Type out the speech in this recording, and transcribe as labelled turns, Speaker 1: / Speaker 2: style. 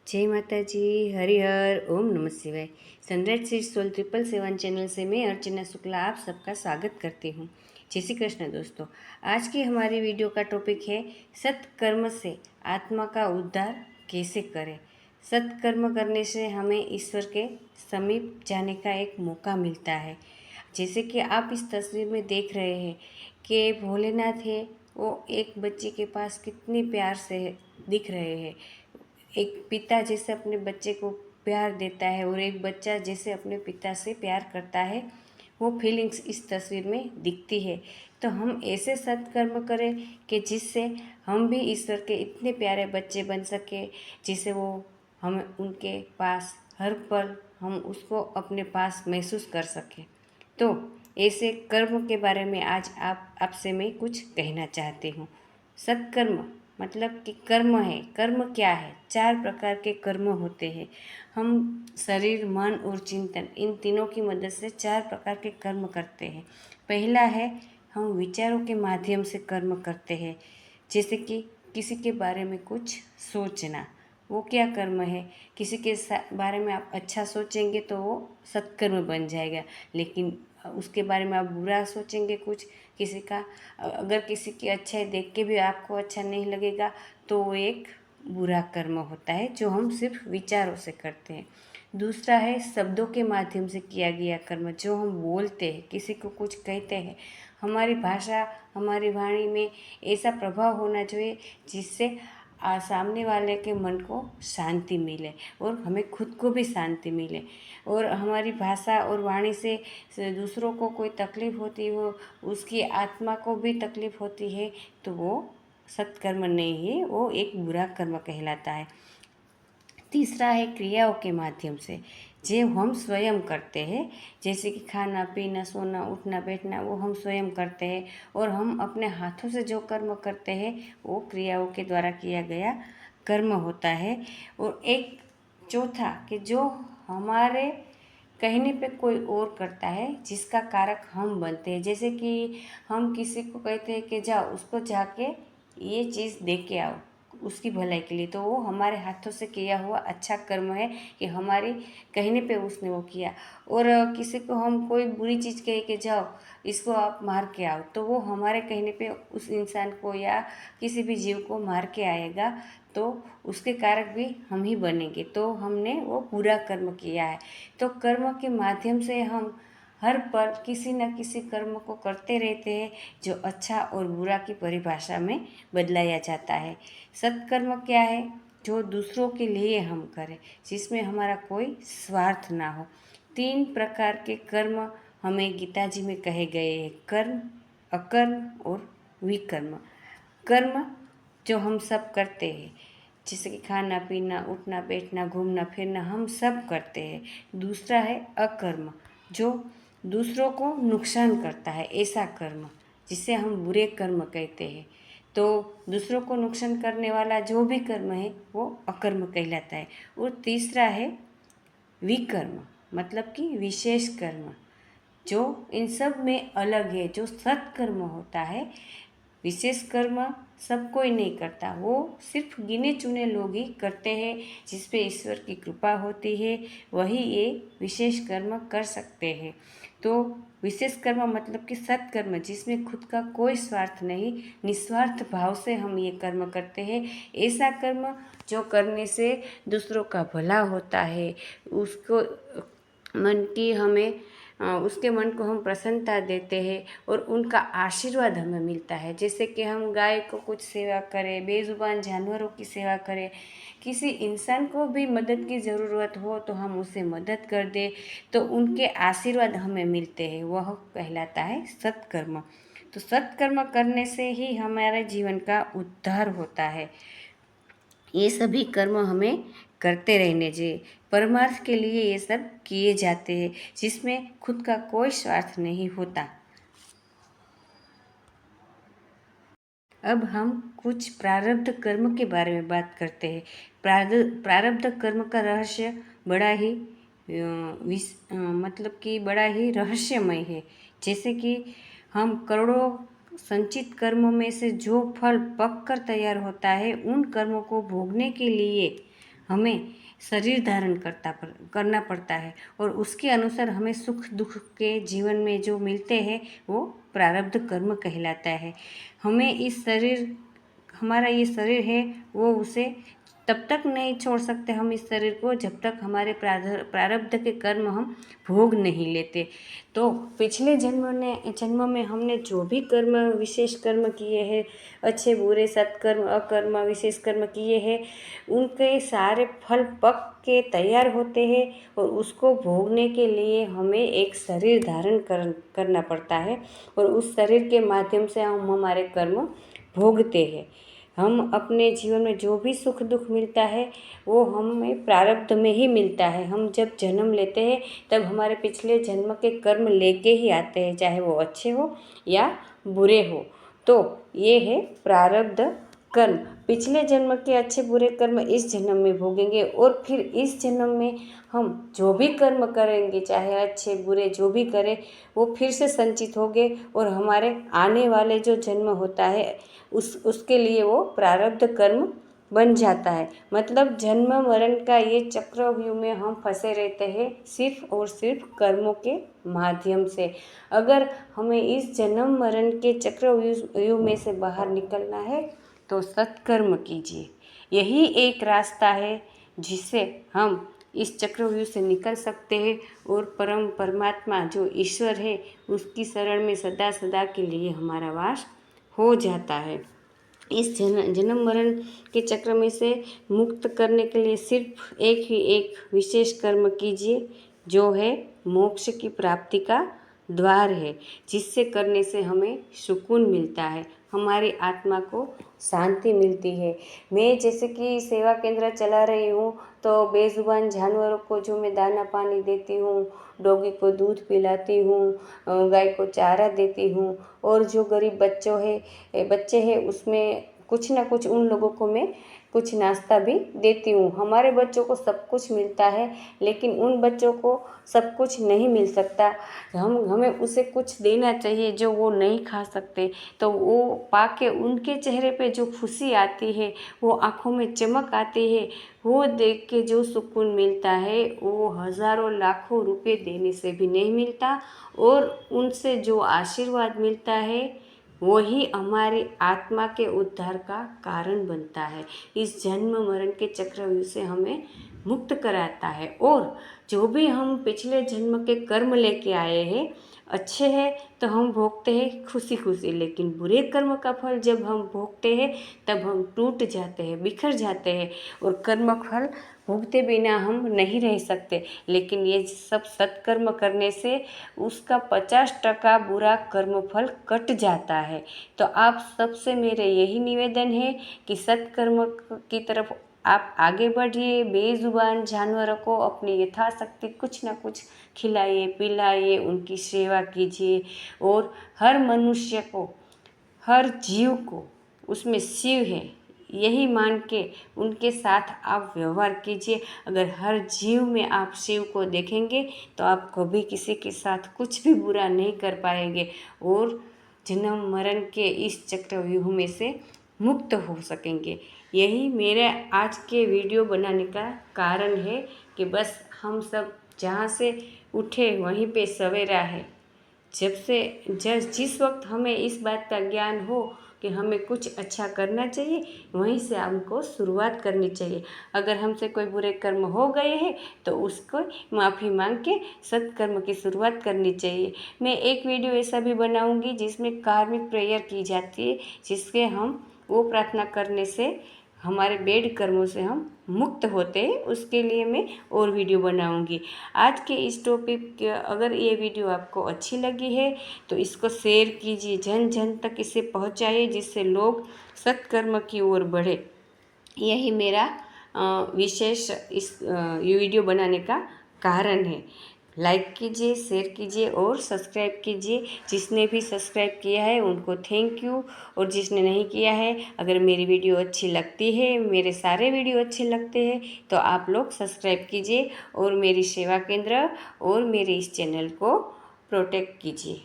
Speaker 1: जय माता जी, हरिहर, ओम नमः शिवाय। सनराइज सीड्स सोल 777 चैनल से मैं अर्चना शुक्ला आप सबका स्वागत करती हूँ। जय श्री कृष्ण दोस्तों। आज की हमारी वीडियो का टॉपिक है सत्कर्म से आत्मा का उद्धार कैसे करें। सत्कर्म करने से हमें ईश्वर के समीप जाने का एक मौका मिलता है। जैसे कि आप इस तस्वीर में देख रहे हैं कि भोलेनाथ है, वो एक बच्चे के पास कितने प्यार से दिख रहे हैं। एक पिता जैसे अपने बच्चे को प्यार देता है और एक बच्चा जैसे अपने पिता से प्यार करता है, वो फीलिंग्स इस तस्वीर में दिखती है। तो हम ऐसे सत्कर्म करें कि जिससे हम भी ईश्वर के इतने प्यारे बच्चे बन सके, जिसे वो हम उनके पास हर पल हम उसको अपने पास महसूस कर सकें। तो ऐसे कर्म के बारे में आज आपसे मैं कुछ कहना चाहती हूँ। सत्कर्म मतलब कि कर्म है। कर्म क्या है? 4 प्रकार के कर्म होते हैं। हम शरीर, मन और चिंतन, इन तीनों की मदद से 4 प्रकार के कर्म करते हैं। पहला है हम विचारों के माध्यम से कर्म करते हैं, जैसे कि किसी के बारे में कुछ सोचना, वो क्या कर्म है? किसी के बारे में आप अच्छा सोचेंगे तो वो सत्कर्म बन जाएगा, लेकिन उसके बारे में आप बुरा सोचेंगे कुछ, किसी का अगर किसी की अच्छाई देख के भी आपको अच्छा नहीं लगेगा तो वो एक बुरा कर्म होता है जो हम सिर्फ विचारों से करते हैं। दूसरा है शब्दों के माध्यम से किया गया कर्म, जो हम बोलते हैं, किसी को कुछ कहते हैं। हमारी भाषा, हमारी वाणी में ऐसा प्रभाव होना चाहिए जिससे सामने वाले के मन को शांति मिले और हमें खुद को भी शांति मिले। और हमारी भाषा और वाणी से दूसरों को कोई तकलीफ़ होती हो, उसकी आत्मा को भी तकलीफ़ होती है, तो वो सत्कर्म नहीं है, वो एक बुरा कर्म कहलाता है। तीसरा है क्रियाओं के माध्यम से, जो हम स्वयं करते हैं, जैसे कि खाना पीना, सोना, उठना, बैठना, वो हम स्वयं करते हैं। और हम अपने हाथों से जो कर्म करते हैं वो क्रियाओं के द्वारा किया गया कर्म होता है। और एक चौथा कि जो हमारे कहने पे कोई और करता है, जिसका कारक हम बनते हैं। जैसे कि हम किसी को कहते हैं कि जाओ उसको जाके ये चीज़ दे के आओ उसकी भलाई के लिए, तो वो हमारे हाथों से किया हुआ अच्छा कर्म है कि हमारे कहने पे उसने वो किया। और किसी को हम कोई बुरी चीज़ कहे कि जाओ इसको आप मार के आओ, तो वो हमारे कहने पे उस इंसान को या किसी भी जीव को मार के आएगा, तो उसके कारक भी हम ही बनेंगे, तो हमने वो बुरा कर्म किया है। तो कर्म के माध्यम से हम हर पल किसी न किसी कर्म को करते रहते हैं, जो अच्छा और बुरा की परिभाषा में बदलाया जाता है। सत्कर्म क्या है? जो दूसरों के लिए हम करें, जिसमें हमारा कोई स्वार्थ ना हो। 3 प्रकार के कर्म हमें गीता जी में कहे गए हैं: कर्म, अकर्म और विकर्म। कर्म जो हम सब करते हैं, जैसे कि खाना पीना, उठना बैठना, घूमना फिरना, हम सब करते हैं। दूसरा है अकर्म, जो दूसरों को नुकसान करता है, ऐसा कर्म, जिसे हम बुरे कर्म कहते हैं। तो दूसरों को नुकसान करने वाला जो भी कर्म है वो अकर्म कहलाता है। और तीसरा है विकर्म, मतलब कि विशेष कर्म, जो इन सब में अलग है, जो सत्कर्म होता है। विशेष कर्म सब कोई नहीं करता, वो सिर्फ गिने चुने लोग ही करते हैं, जिस पे ईश्वर की कृपा होती है, वही ये विशेष कर्म कर सकते हैं। तो विशेष कर्म मतलब कि सत्कर्म, जिसमें खुद का कोई स्वार्थ नहीं, निस्वार्थ भाव से हम ये कर्म करते हैं। ऐसा कर्म जो करने से दूसरों का भला होता है, उसको मन की हमें उसके मन को हम प्रसन्नता देते हैं और उनका आशीर्वाद हमें मिलता है। जैसे कि हम गाय को कुछ सेवा करें, बेजुबान जानवरों की सेवा करें, किसी इंसान को भी मदद की ज़रूरत हो तो हम उसे मदद कर दें, तो उनके आशीर्वाद हमें मिलते हैं, वह कहलाता है सत्कर्म। तो सत्कर्म करने से ही हमारे जीवन का उद्धार होता है। ये सभी कर्म हमें करते रहने चाहिए। परमार्थ के लिए ये सब किए जाते हैं, जिसमें खुद का कोई स्वार्थ नहीं होता। अब हम कुछ प्रारब्ध कर्म के बारे में बात करते हैं। प्रारब्ध कर्म का रहस्य बड़ा ही मतलब कि बड़ा ही रहस्यमय है। जैसे कि हम करोड़ों संचित कर्मों में से जो फल पक कर तैयार होता है, उन कर्मों को भोगने के लिए हमें शरीर धारण करना पड़ता है और उसके अनुसार हमें सुख दुख के जीवन में जो मिलते हैं वो प्रारब्ध कर्म कहलाता है। हमें हमारा ये शरीर है वो उसे तब तक नहीं छोड़ सकते हम इस शरीर को जब तक हमारे प्रारब्ध के कर्म हम भोग नहीं लेते। तो पिछले जन्म में हमने जो भी कर्म विशेष कर्म किए हैं, अच्छे बुरे सत्कर्म अकर्म विशेष कर्म किए हैं, उनके सारे फल पक के तैयार होते हैं और उसको भोगने के लिए हमें एक शरीर धारण करना पड़ता है और उस शरीर के माध्यम से हम हमारे कर्म भोगते हैं। हम अपने जीवन में जो भी सुख दुख मिलता है वो हमें प्रारब्ध में ही मिलता है। हम जब जन्म लेते हैं तब हमारे पिछले जन्म के कर्म लेके ही आते हैं, चाहे वो अच्छे हो या बुरे हो। तो ये है प्रारब्ध कर्म। पिछले जन्म के अच्छे बुरे कर्म इस जन्म में भोगेंगे और फिर इस जन्म में हम जो भी कर्म करेंगे, चाहे अच्छे बुरे जो भी करें, वो फिर से संचित होंगे और हमारे आने वाले जो जन्म होता है उसके लिए वो प्रारब्ध कर्म बन जाता है। मतलब जन्म मरण का ये चक्रव्यूह में हम फंसे रहते हैं सिर्फ और सिर्फ कर्मों के माध्यम से। अगर हमें इस जन्म मरण के चक्रव्यूह में से बाहर निकलना है तो सत्कर्म कीजिए। यही एक रास्ता है जिससे हम इस चक्रव्यूह से निकल सकते हैं और परमात्मा जो ईश्वर है उसकी शरण में सदा सदा के लिए हमारा वास हो जाता है। इस जन्म मरण के चक्र में से मुक्त करने के लिए सिर्फ एक विशेष कर्म कीजिए जो है मोक्ष की प्राप्ति का द्वार है, जिससे करने से हमें सुकून मिलता है, हमारी आत्मा को शांति मिलती है। मैं जैसे कि सेवा केंद्र चला रही हूँ तो बेजुबान जानवरों को जो मैं दाना पानी देती हूँ, डॉगी को दूध पिलाती हूँ, गाय को चारा देती हूँ और जो गरीब बच्चे हैं उसमें कुछ ना कुछ उन लोगों को मैं कुछ नाश्ता भी देती हूँ। हमारे बच्चों को सब कुछ मिलता है लेकिन उन बच्चों को सब कुछ नहीं मिल सकता। हमें उसे कुछ देना चाहिए जो वो नहीं खा सकते, तो वो पाके उनके चेहरे पे जो खुशी आती है, वो आँखों में चमक आती है, वो देख के जो सुकून मिलता है वो हज़ारों लाखों रुपए देने से भी नहीं मिलता। और उनसे जो आशीर्वाद मिलता है वही हमारी आत्मा के उद्धार का कारण बनता है। इस जन्म मरण के चक्रव्यूह से हमें मुक्त कराता है और जो भी हम पिछले जन्म के कर्म लेके आए हैं अच्छे हैं तो हम भोगते हैं खुशी खुशी, लेकिन बुरे कर्म का फल जब हम भोगते हैं तब हम टूट जाते हैं, बिखर जाते हैं और कर्म फल भोगते बिना हम नहीं रह सकते। लेकिन ये सब सत्कर्म करने से उसका 50% बुरा कर्म फल कट जाता है। तो आप सबसे मेरे यही निवेदन है कि सत्कर्म की तरफ आप आगे बढ़िए। बेजुबान जानवरों को अपनी यथाशक्ति कुछ ना कुछ खिलाइए पिलाइए, उनकी सेवा कीजिए और हर मनुष्य को, हर जीव को उसमें शिव है यही मान के उनके साथ आप व्यवहार कीजिए। अगर हर जीव में आप शिव को देखेंगे तो आप कभी किसी के साथ कुछ भी बुरा नहीं कर पाएंगे और जन्म मरण के इस चक्रव्यूह में से मुक्त हो सकेंगे। यही मेरे आज के वीडियो बनाने का कारण है कि बस हम सब जहाँ से उठे वहीं पे सवेरा है। जिस वक्त हमें इस बात का ज्ञान हो कि हमें कुछ अच्छा करना चाहिए, वहीं से हमको शुरुआत करनी चाहिए। अगर हमसे कोई बुरे कर्म हो गए हैं तो उसको माफ़ी मांग के सत्कर्म की शुरुआत करनी चाहिए। मैं एक वीडियो ऐसा भी बनाऊंगी जिसमें कार्मिक प्रेयर की जाती है, जिसके हम वो प्रार्थना करने से हमारे बेड कर्मों से हम मुक्त होते हैं, उसके लिए मैं और वीडियो बनाऊंगी। आज के इस टॉपिक अगर ये वीडियो आपको अच्छी लगी है तो इसको शेयर कीजिए, जन जन तक इसे पहुंचाइए जिससे लोग सत्कर्म की ओर बढ़े। यही मेरा विशेष इस वीडियो बनाने का कारण है। लाइक कीजिए, शेयर कीजिए और सब्सक्राइब कीजिए। जिसने भी सब्सक्राइब किया है उनको थैंक यू, और जिसने नहीं किया है, अगर मेरी वीडियो अच्छी लगती है, मेरे सारे वीडियो अच्छे लगते हैं तो आप लोग सब्सक्राइब कीजिए और मेरी सेवा केंद्र और मेरे इस चैनल को प्रोटेक्ट कीजिए।